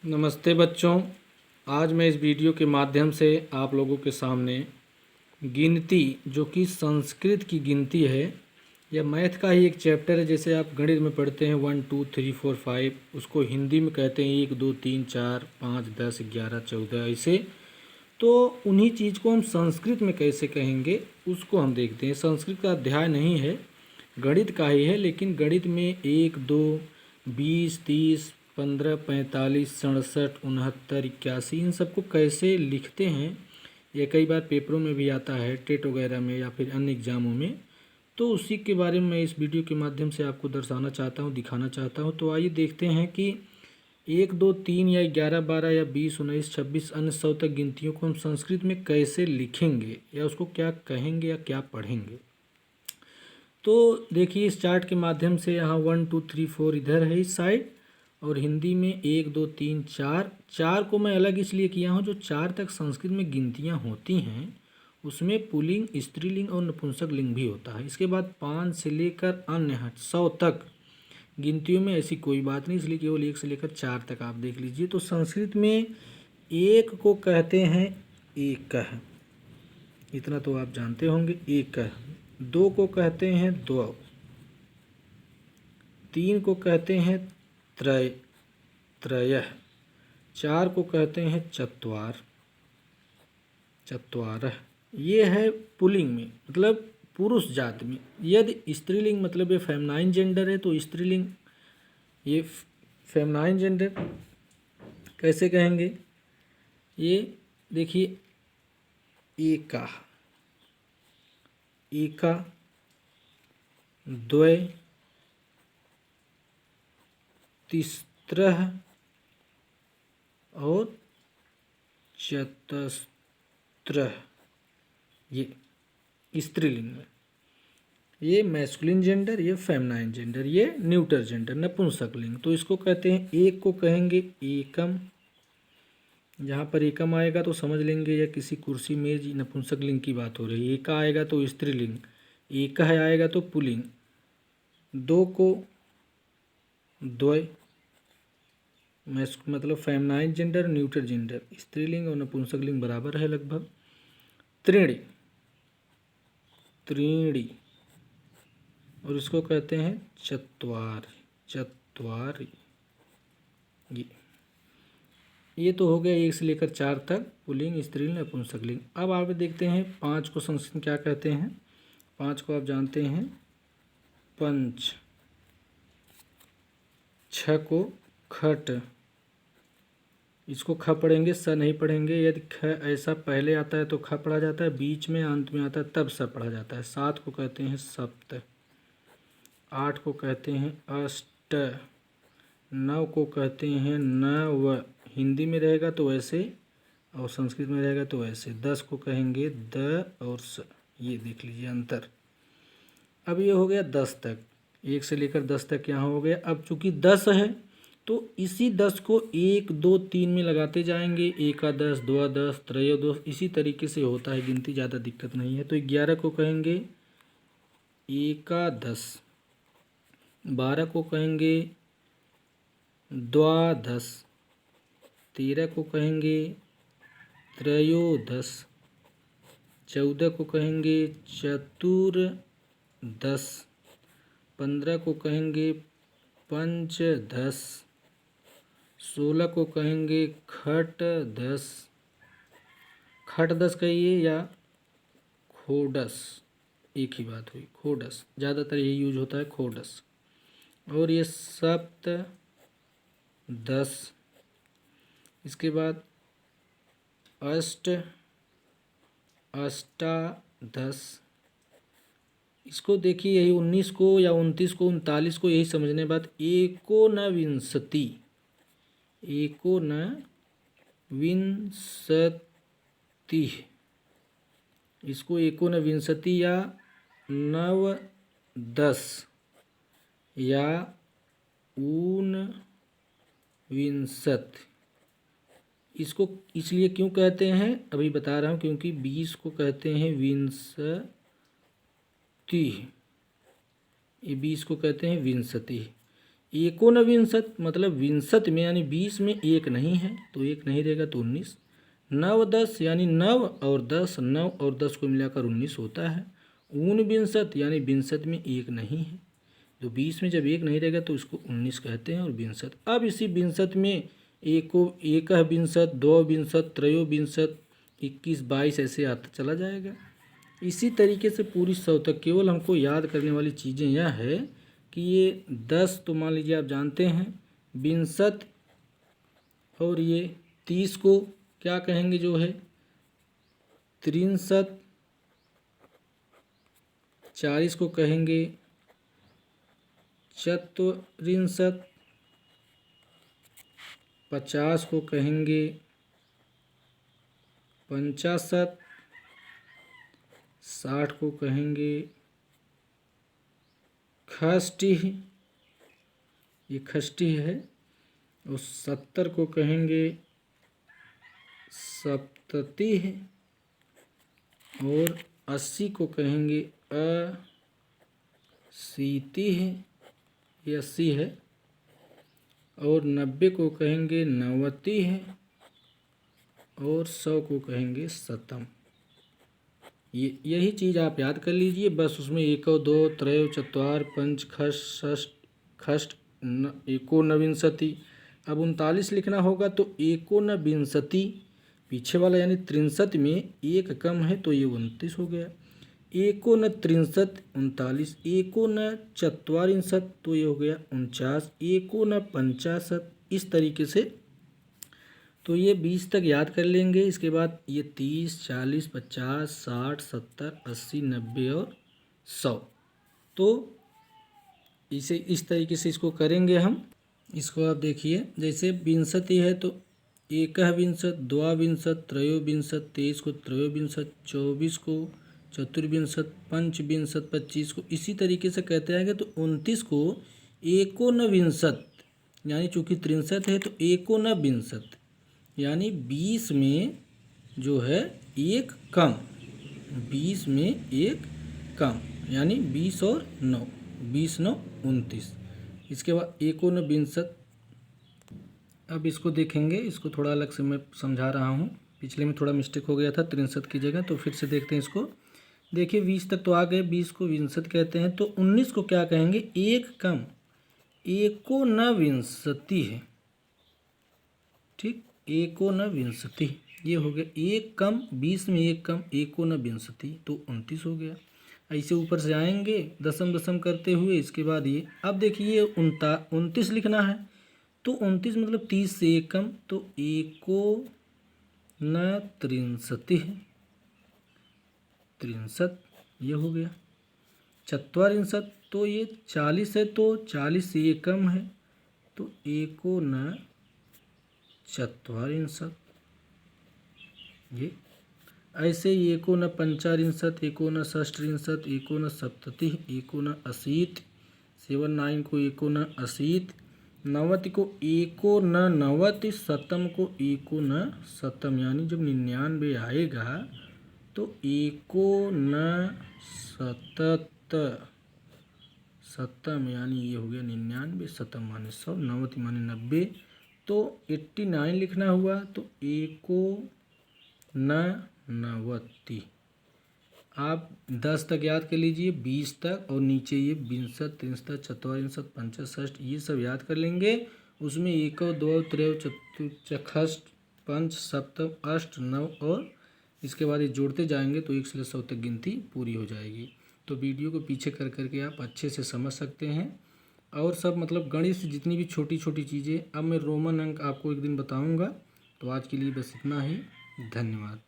नमस्ते बच्चों। आज मैं इस वीडियो के माध्यम से आप लोगों के सामने गिनती जो कि संस्कृत की गिनती है या मैथ का ही एक चैप्टर है। जैसे आप गणित में पढ़ते हैं 1 2 3 4 5, उसको हिंदी में कहते हैं 1 2 3 4 5 10 11 14 ऐसे। तो उन्हीं चीज़ को हम संस्कृत में कैसे कहेंगे उसको हम देखते हैं। संस्कृत का अध्याय नहीं है, गणित का ही है, लेकिन गणित में 1 2 20 30 15 45 67 69 81 इन सबको कैसे लिखते हैं, ये कई बार पेपरों में भी आता है, टेट वगैरह में या फिर अन्य एग्जामों में। तो उसी के बारे में मैं इस वीडियो के माध्यम से आपको दर्शाना चाहता हूँ, दिखाना चाहता हूँ। तो आइए देखते हैं कि 1 2 3 या 11 12 या 20 19 26 अन्य 100 तक गिनतियों को हम संस्कृत में कैसे लिखेंगे या उसको क्या कहेंगे या क्या पढ़ेंगे। तो देखिए इस चार्ट के माध्यम से यहाँ 1 2 3 4 इधर है इस साइड, और हिंदी में 1 2 3 4। चार को मैं अलग इसलिए किया हूँ, जो 4 तक संस्कृत में गिनतियाँ होती हैं उसमें पुल्लिंग, स्त्रीलिंग और नपुंसक लिंग भी होता है। इसके बाद 5 से लेकर अन्य 100 तक गिनतियों में ऐसी कोई बात नहीं, इसलिए केवल 1 से लेकर 4 तक आप देख लीजिए। तो संस्कृत में 1 को कहते हैं एकः, इतना तो आप जानते होंगे, एकः। 2 को कहते हैं द्वौ, 3 को कहते हैं त्रयः, 4 को कहते हैं चत्वारः। ये है पुल्लिंग में, मतलब पुरुष जाति में। यदि स्त्रीलिंग मतलब ये फेमनाइन जेंडर है तो स्त्रीलिंग, ये फेमनाइन जेंडर कैसे कहेंगे, ये देखिए एका, द्वय, तिस्रः और चतस्रः, ये स्त्रीलिंग में। ये मैस्कुलिन जेंडर, ये फेमनाइन जेंडर, ये न्यूटर जेंडर, नपुंसक लिंग। तो इसको कहते हैं, एक को कहेंगे एकम, जहाँ पर एकम आएगा तो समझ लेंगे या किसी कुर्सी मेज नपुंसक लिंग की बात हो रही है। एका आएगा तो स्त्रीलिंग, एकः आएगा तो पुल्लिंग। 2 को द्वय, मतलब फेमनाइन जेंडर, न्यूटर जेंडर, स्त्रीलिंग और नपुंसक लिंग बराबर है लगभग। त्रीणि, और इसको कहते हैं चत्वारि। ये तो हो गया 1 से लेकर 4 तक पुल्लिंग, स्त्रीलिंग, नपुंसकलिंग। अब आप देखते हैं 5 को संस्कृत में क्या कहते हैं। 5 को आप जानते हैं पंच, 6 को खट, इसको ख पढ़ेंगे, स नहीं पढ़ेंगे। यदि ख ऐसा पहले आता है तो ख पढ़ा जाता है, बीच में अंत में आता है तब स पढ़ा जाता है। 7 को कहते हैं सप्त, 8 को कहते हैं अष्ट, 9 को कहते हैं नव, हिंदी में रहेगा तो ऐसे और संस्कृत में रहेगा तो ऐसे। 10 को कहेंगे द और स, ये देख लीजिए अंतर। अब ये हो गया 10 तक, 1 से लेकर 10 तक यहाँ हो गया। अब चूंकि 10 है तो इसी 10 को 1 2 3 में लगाते जाएंगे, एकादश, द्वादश, त्रयोदश, इसी तरीके से होता है गिनती, ज़्यादा दिक्कत नहीं है। तो 11 को कहेंगे एकादश, 12 को कहेंगे द्वादश, 13 को कहेंगे त्रयोदश, 14 को कहेंगे चतुर्दश, 15 को कहेंगे पंचदश, 16 को कहेंगे खटदश, खटदश कहिए या खोडस, एक ही बात हुई, खोडस, ज़्यादातर यही यूज होता है, खोडस। और ये सप्तदश, इसके बाद अष्टादश, इसको देखिए यही 19 को या 29 को 39 को यही समझने बात। एकोनविंशति, इसको एकोनविंशति या नवदश या ऊनविंशत, इसको इसलिए क्यों कहते हैं अभी बता रहा हूँ, क्योंकि 20 को कहते हैं विंशति, ये 20 को कहते हैं विंशति, एकोनविंशत मतलब विंशत में यानी 20 में 1 नहीं है तो 1 नहीं रहेगा तो 19। नवदश यानी 9 और 10, 9 और 10 को मिलाकर 19 होता है। ऊनविंशत यानी विंशत में 1 नहीं है तो 20 में जब 1 नहीं रहेगा तो इसको 19 कहते हैं और विंशत। अब इसी विंशत में एक विंशत, दो विंशत, त्रयोविंशत, 21, 22 ऐसे आता चला जाएगा। इसी तरीके से पूरी 100 तक। केवल हमको याद करने वाली चीज़ें यह है कि ये 10 तो मान लीजिए आप जानते हैं, विंशत और ये 30 को क्या कहेंगे जो है त्रिंशत, 40 को कहेंगे चतुर्विंशत, 50 को कहेंगे पंचाशत, 60 को कहेंगे खष्टिह, ये खष्टिह है, और 70 को कहेंगे सप्ततिह, और 80 को कहेंगे अशीतिह, ये 80 है, और 90 को कहेंगे नवतिह, और 100 को कहेंगे शतम। यही चीज़ आप याद कर लीजिए बस। उसमें 1, 2, 3, 4, 5, खष्ट एकोनविंशति। अब 39 लिखना होगा तो एकोनविंशति पीछे वाला यानी 63 में 1 कम है तो ये 29 हो गया। एकोनत्रिंशत 39, एकोनचत्वारिंशत तो ये हो गया 49, एकोनपंचाशत। इस तरीके से तो ये 20 तक याद कर लेंगे। इसके बाद ये 30, 40, 50, 60, 70, 80, 90 और 100। तो इसे इस तरीके से इसको करेंगे हम। इसको आप देखिए जैसे विंशति है तो एकविंशत, द्वाविंशत, त्रयोविंशत, 23 को त्रयोविंशत, 24 को चतुर्विंशत, पंचविंशत, 25 को इसी तरीके से कहते आएंगे। तो 29 को एकोनविंशत यानी चूँकि 63 है तो एकोनविंशत यानी 20 में जो है 1 कम, 20 में 1 कम यानी 20 और 9, 20, 9, 29। इसके बाद एकोनविंशत। अब इसको देखेंगे, इसको थोड़ा अलग से मैं समझा रहा हूँ, पिछले में थोड़ा मिस्टेक हो गया था 63 की जगह, तो फिर से देखते हैं इसको। देखिए 20 तक तो आ गए, 20 को विंशत कहते हैं तो 19 को क्या कहेंगे 1 कम, एकोनविंशति है, ठीक, एकोनविंशति ये हो गया 1 कम, 20 में 1 कम, एकोनविंशति तो 29 हो गया। ऐसे ऊपर से आएंगे दशम दशम करते हुए। इसके बाद ये अब देखिए 29 लिखना है तो 29 मतलब 30 से 1 कम तो एकोनत्रिंशति है, 63 ये हो गया। चत्वारिंशत तो ये 40 है तो 40 से 1 कम है तो एकोनचत्वारिंशत ये। ऐसे ही एकोनपंचारिंशत, एकोनषष्ठिंशत, एकोनसप्ततिः, एकोनअशीति, 79 को एकोनअशीति, 90 को एकोननवति, शतम को एकोनशतम यानी जब 99 आएगा तो एकोनशतत, शतम यानी ये हो गया 99, शतम माने 100, नवति माने 90 तो 89 लिखना हुआ तो एकोननवति। आप 10 तक याद कर लीजिए, 20 तक, और नीचे ये विंशत, त्रिंशत, चतुर्विंशत, पंचषष्ठ ये सब याद कर लेंगे। उसमें 1, 2, 3, चतुर्चखष्ट, पंच, सप्तम, अष्ट, नव और इसके बाद ये जोड़ते जाएंगे तो 1 से 100 तक गिनती पूरी हो जाएगी। तो वीडियो को पीछे कर करके आप अच्छे से समझ सकते हैं। और सब मतलब गणित से जितनी भी छोटी छोटी चीज़ें, अब मैं रोमन अंक आपको एक दिन बताऊंगा। तो आज के लिए बस इतना ही, धन्यवाद।